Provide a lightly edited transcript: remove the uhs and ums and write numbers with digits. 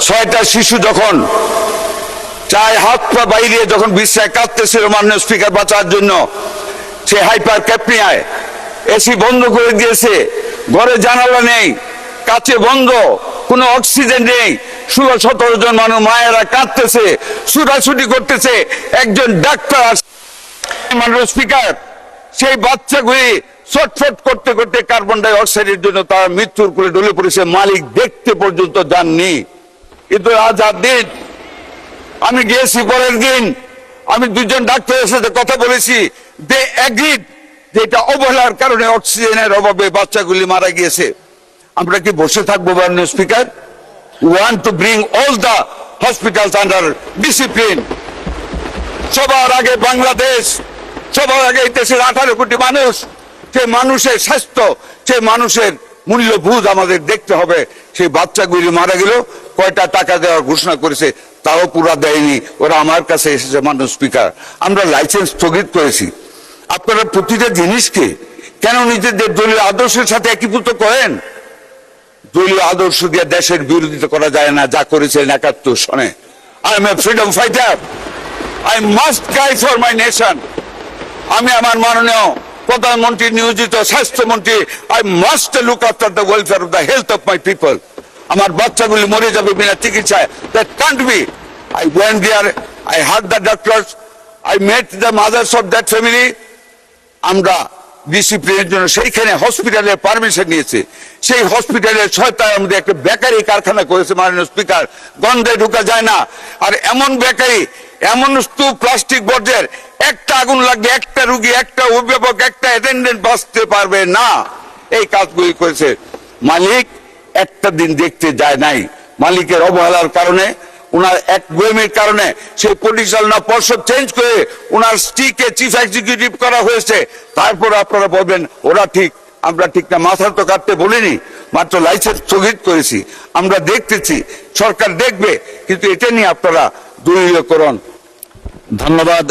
ছয়টা শিশু যখন চায় হাত পা বাইরে যখন বিশ্রায় কাঁদতেছিল মাননীয় স্পিকার বাঁচার জন্য, সে হাইপার ক্যাপনিয়ায় এসি বন্ধ করে দিয়েছে, ঘরে জানালা নেই, কাছে বন্ধ, কোনো অক্সিজেন নেই, 16-17 জন মানুষ মায়েরা কাঁদতেছে, ছুটাছুটি করতেছে, একজন ডাক্তার মাননীয় স্পিকার সেই বাচ্চাগুলি ছটফট করতে করতে কার্বন ডাই অক্সাইডের জন্য তার মৃত্যুর করে ঢলে পড়েছে, মালিক দেখতে পর্যন্ত যাননি। কিন্তু আজ দিন আমি গিয়েছি, পরের দিন আমি দুজন ডাক্তারের সাথে কথা বলেছি, দে এগ্রিড যে এটা অবহেলার কারণে অক্সিজেনের অভাবে বাচ্চাগুলি মারা গিয়েছে। আমরা কি বসে থাকবো মাননীয় speaker? We want to bring all the hospitals under discipline. সবার আগে বাংলাদেশ, সবার আগে দেশের 18 কোটি মানুষ, সেই মানুষের স্বাস্থ্য, সেই মানুষের মূল্যবোধ আমাদের দেখতে হবে। সেই বাচ্চাগুলি মারা গেল, কয়টা টাকা দেওয়ার ঘোষণা করেছে তাও পুরা দেয়নি, ওরা আমার কাছে এসেছে মাননীয় স্পিকার। আমরা লাইসেন্স স্থগিত করেছি। আপনারা প্রতিটা জিনিসকে কেন নিজেদের দলীয় আদর্শের সাথে একীভূত করেন? দলীয় আদর্শ দিয়ে দেশের বিরোধিতা করা যায় না, যা করেছেন 71 সনে। I am a freedom fighter, I must cry for my nation. আমি আমার মাননীয় প্রধানমন্ত্রী নিয়োজিত স্বাস্থ্যমন্ত্রী, I must look after the welfare of the health of my people. আমার বাচ্চাগুলি মরে যাবে বিনা চিকিৎসায়, that can't be. I went there, I heard the doctors, I met the mothers of that family. আমরা ডিসিপ্লিনের জন্য সেইখানে হসপিটালের পারমিশন নিয়েছে, সেই হসপিটালের 6টার মধ্যে একটা বেকারি কারখানা করেছে মাননীয় স্পিকার, গন্ধে ঢুকা যায় না। আর এমন বেকারি, এমন স্তূপ প্লাস্টিক বর্জ্যের, একটা আগুন লাগবে, একটা রুগী, একটা অভিভাবক, একটা অ্যাটেন্ডেন্ট বাঁচতে পারবে না। এই কাজগুলি করেছে। মালিক একটা দিন দেখতে যায় নাই। মালিকের অবহেলার কারণে, উনার একগুয়েমির কারণে সেই পরিচালনা পর্ষদ চেঞ্জ করে উনার স্ত্রীকে চিফ এক্সিকিউটিভ করা হয়েছে। তারপর আপনারা বলবেন ওরা ঠিক, আমরা ঠিক না। মাথা তো কাটতে বলিনি, মাত্র লাইসেন্স স্থগিত করেছি। আমরা দেখতেছি, সরকার দেখবে, কিন্তু এটা নিয়ে আপনারা দলীয়করণ। ধন্যবাদ।